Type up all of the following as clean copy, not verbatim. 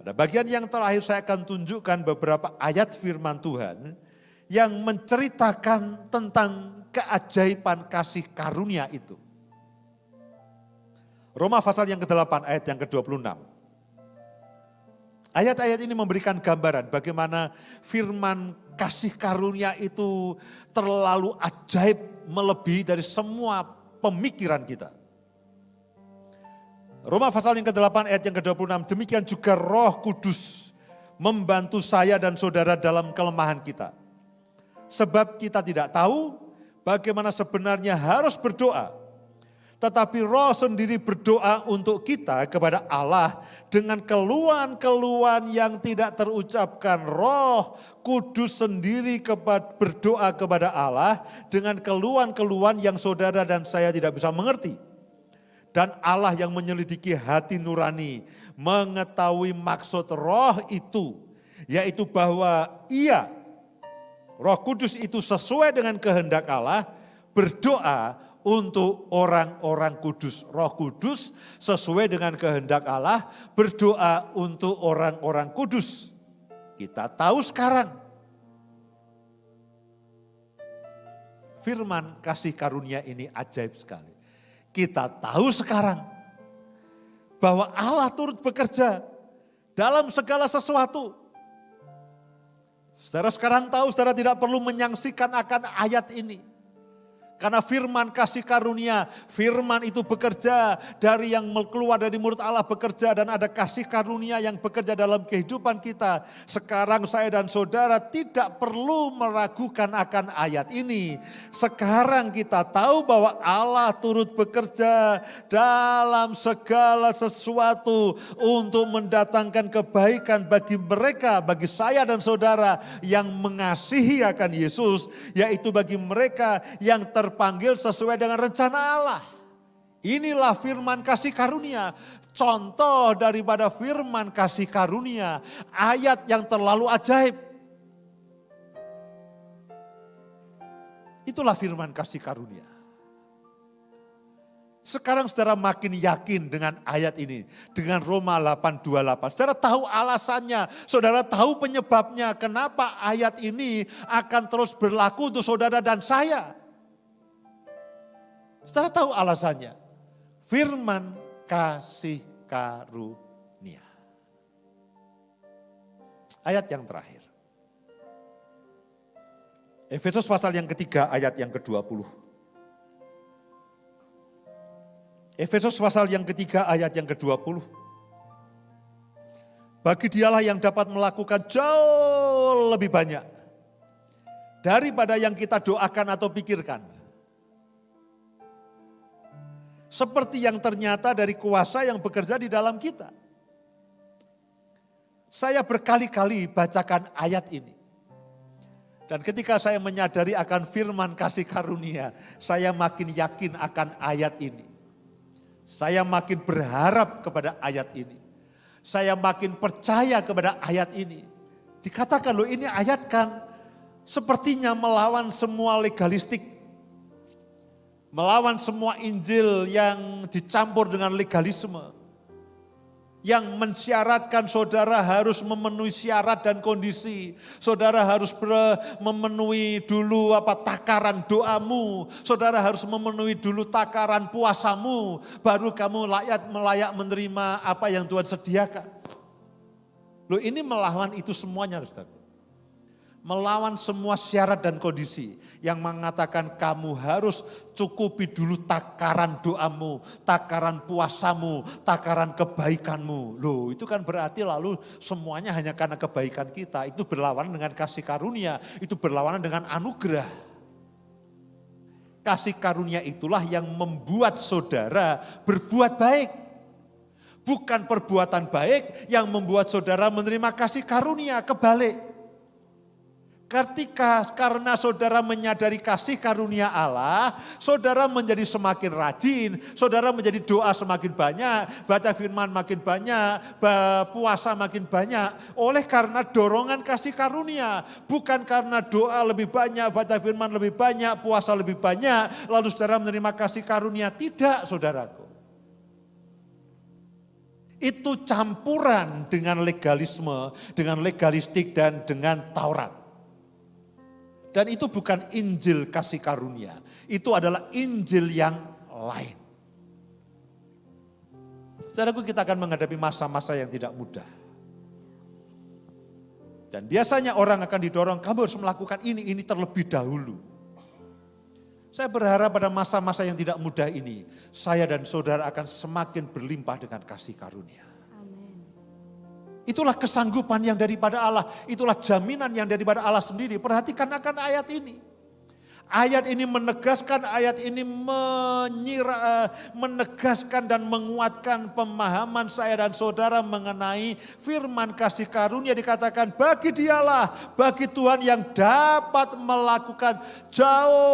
Pada bagian yang terakhir saya akan tunjukkan beberapa ayat firman Tuhan yang menceritakan tentang keajaiban kasih karunia itu. Roma pasal yang ke-8 ayat yang ke-26. Ayat-ayat ini memberikan gambaran bagaimana firman kasih karunia itu terlalu ajaib, melebihi dari semua pemikiran kita. Roma pasal yang ke-8 ayat yang ke-26, demikian juga Roh Kudus membantu saya dan saudara dalam kelemahan kita. Sebab kita tidak tahu bagaimana sebenarnya harus berdoa. Tetapi Roh sendiri berdoa untuk kita kepada Allah dengan keluhan-keluhan yang tidak terucapkan. Roh Kudus sendiri berdoa kepada Allah dengan keluhan-keluhan yang saudara dan saya tidak bisa mengerti. Dan Allah yang menyelidiki hati nurani mengetahui maksud roh itu, yaitu bahwa Roh Kudus itu sesuai dengan kehendak Allah berdoa untuk orang-orang kudus. Roh Kudus sesuai dengan kehendak Allah berdoa untuk orang-orang kudus. Kita tahu sekarang firman kasih karunia ini ajaib sekali. Kita tahu sekarang bahwa Allah turut bekerja dalam segala sesuatu. Saudara sekarang tahu, saudara tidak perlu menyaksikan akan ayat ini. Karena firman kasih karunia, firman itu bekerja dari yang keluar dari mulut Allah bekerja dan ada kasih karunia yang bekerja dalam kehidupan kita. Sekarang saya dan saudara tidak perlu meragukan akan ayat ini. Sekarang kita tahu bahwa Allah turut bekerja dalam segala sesuatu untuk mendatangkan kebaikan bagi mereka, bagi saya dan saudara yang mengasihi akan Yesus, yaitu bagi mereka yang terpanggil sesuai dengan rencana Allah. Inilah firman kasih karunia. Contoh daripada firman kasih karunia. Ayat yang terlalu ajaib. Itulah firman kasih karunia. Sekarang saudara makin yakin dengan ayat ini. Dengan Roma 8:28. Saudara tahu alasannya. Saudara tahu penyebabnya. Kenapa ayat ini akan terus berlaku untuk saudara dan saya. Saudara tahu alasannya. Firman kasih karunia. Ayat yang terakhir. Efesus pasal yang ketiga ayat yang ke-20. Efesus pasal yang ketiga ayat yang ke-20. Bagi dialah yang dapat melakukan jauh lebih banyak daripada yang kita doakan atau pikirkan. Seperti yang ternyata dari kuasa yang bekerja di dalam kita. Saya berkali-kali bacakan ayat ini. Dan ketika saya menyadari akan firman kasih karunia, saya makin yakin akan ayat ini. Saya makin berharap kepada ayat ini. Saya makin percaya kepada ayat ini. Dikatakan loh ini ayat kan sepertinya melawan semua legalistik. Melawan semua Injil yang dicampur dengan legalisme. Yang mensyaratkan saudara harus memenuhi syarat dan kondisi. Saudara harus memenuhi dulu takaran doamu. Saudara harus memenuhi dulu takaran puasamu. Baru kamu layak menerima apa yang Tuhan sediakan. Loh ini melawan itu semuanya, saudara. Melawan semua syarat dan kondisi yang mengatakan kamu harus cukupi dulu takaran doamu, takaran puasamu, takaran kebaikanmu. Loh itu kan berarti lalu semuanya hanya karena kebaikan kita. Itu berlawanan dengan kasih karunia, itu berlawanan dengan anugerah. Kasih karunia itulah yang membuat saudara berbuat baik. Bukan perbuatan baik yang membuat saudara menerima kasih karunia, kebalik. Karena saudara menyadari kasih karunia Allah, saudara menjadi semakin rajin, saudara menjadi doa semakin banyak, baca firman makin banyak, puasa makin banyak. Oleh karena dorongan kasih karunia, bukan karena doa lebih banyak, baca firman lebih banyak, puasa lebih banyak, lalu saudara menerima kasih karunia. Tidak, saudaraku. Itu campuran dengan legalisme, dengan legalistik dan dengan Taurat. Dan itu bukan Injil kasih karunia, itu adalah Injil yang lain. Saudaraku, kita akan menghadapi masa-masa yang tidak mudah. Dan biasanya orang akan didorong, kamu harus melakukan ini terlebih dahulu. Saya berharap pada masa-masa yang tidak mudah ini, saya dan saudara akan semakin berlimpah dengan kasih karunia. Amin. Itulah kesanggupan yang daripada Allah, itulah jaminan yang daripada Allah sendiri. Perhatikan akan ayat ini. Ayat ini menegaskan, ayat ini menegaskan dan menguatkan pemahaman saya dan saudara mengenai firman kasih karunia. Dikatakan bagi dialah, bagi Tuhan yang dapat melakukan jauh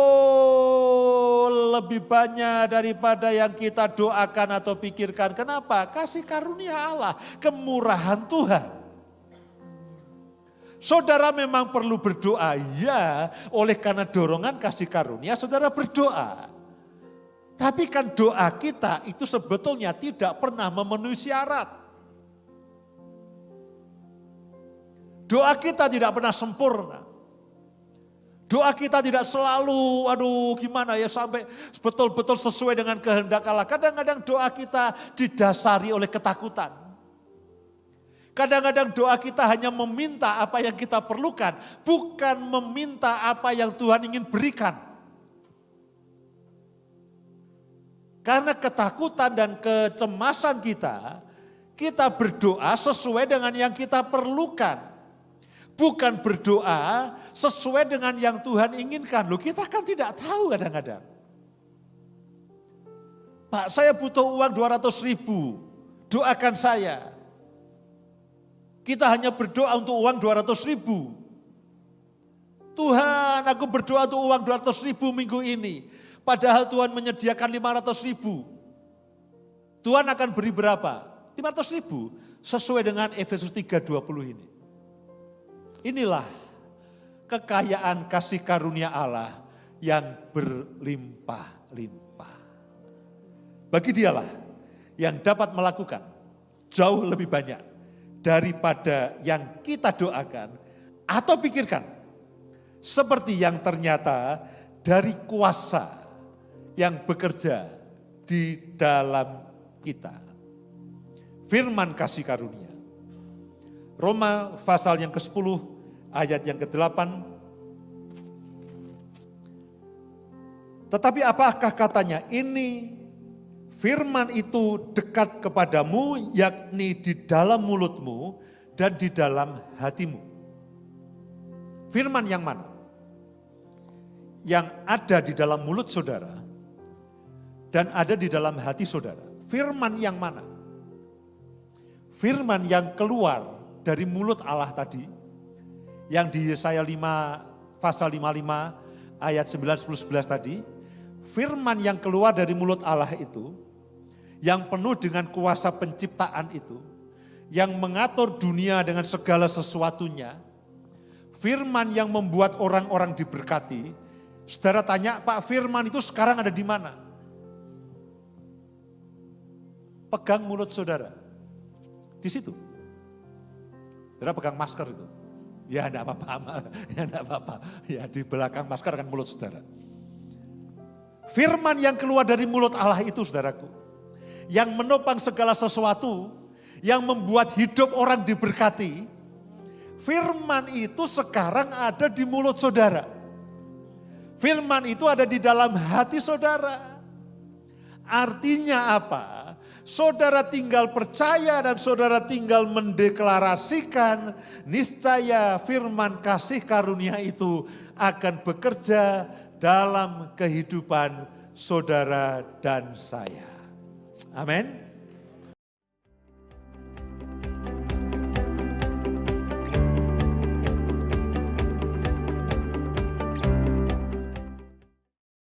lebih banyak daripada yang kita doakan atau pikirkan. Kenapa? Kasih karunia Allah, kemurahan Tuhan. Saudara memang perlu berdoa, ya, oleh karena dorongan kasih karunia saudara berdoa. Tapi kan doa kita itu sebetulnya tidak pernah memenuhi syarat. Doa kita tidak pernah sempurna. Doa kita tidak selalu, gimana ya, sampai betul-betul sesuai dengan kehendak Allah. Kadang-kadang doa kita didasari oleh ketakutan. Kadang-kadang doa kita hanya meminta apa yang kita perlukan, bukan meminta apa yang Tuhan ingin berikan. Karena ketakutan dan kecemasan kita berdoa sesuai dengan yang kita perlukan. Bukan berdoa sesuai dengan yang Tuhan inginkan. Loh, kita kan tidak tahu kadang-kadang. Pak, saya butuh uang 200.000, doakan saya. Kita hanya berdoa untuk uang 200.000. Tuhan, aku berdoa untuk uang 200.000 minggu ini. Padahal Tuhan menyediakan 500.000. Tuhan akan beri berapa? 500.000 sesuai dengan Efesus 3:20 ini. Inilah kekayaan kasih karunia Allah yang berlimpah-limpah. Bagi dialah yang dapat melakukan jauh lebih banyak daripada yang kita doakan atau pikirkan. Seperti yang ternyata dari kuasa yang bekerja di dalam kita. Firman kasih karunia. Roma pasal yang ke-10 ayat yang ke-8. Tetapi apakah katanya? Ini firman itu dekat kepadamu, yakni di dalam mulutmu dan di dalam hatimu. Firman yang mana? Yang ada di dalam mulut saudara dan ada di dalam hati saudara. Firman yang mana? Firman yang keluar dari mulut Allah tadi, yang di Yesaya 5 pasal 55 ayat 9-11 tadi. Firman yang keluar dari mulut Allah itu, yang penuh dengan kuasa penciptaan itu, yang mengatur dunia dengan segala sesuatunya, firman yang membuat orang-orang diberkati. Saudara tanya, Pak, firman itu sekarang ada di mana? Pegang mulut saudara, di situ. Saudara pegang masker itu. Ya enggak apa-apa, ya di belakang masker kan mulut saudara. Firman yang keluar dari mulut Allah itu, saudaraku, yang menopang segala sesuatu, yang membuat hidup orang diberkati. Firman itu sekarang ada di mulut saudara. Firman itu ada di dalam hati saudara. Artinya apa? Saudara tinggal percaya dan saudara tinggal mendeklarasikan, niscaya firman kasih karunia itu akan bekerja dalam kehidupan saudara dan saya. Amin.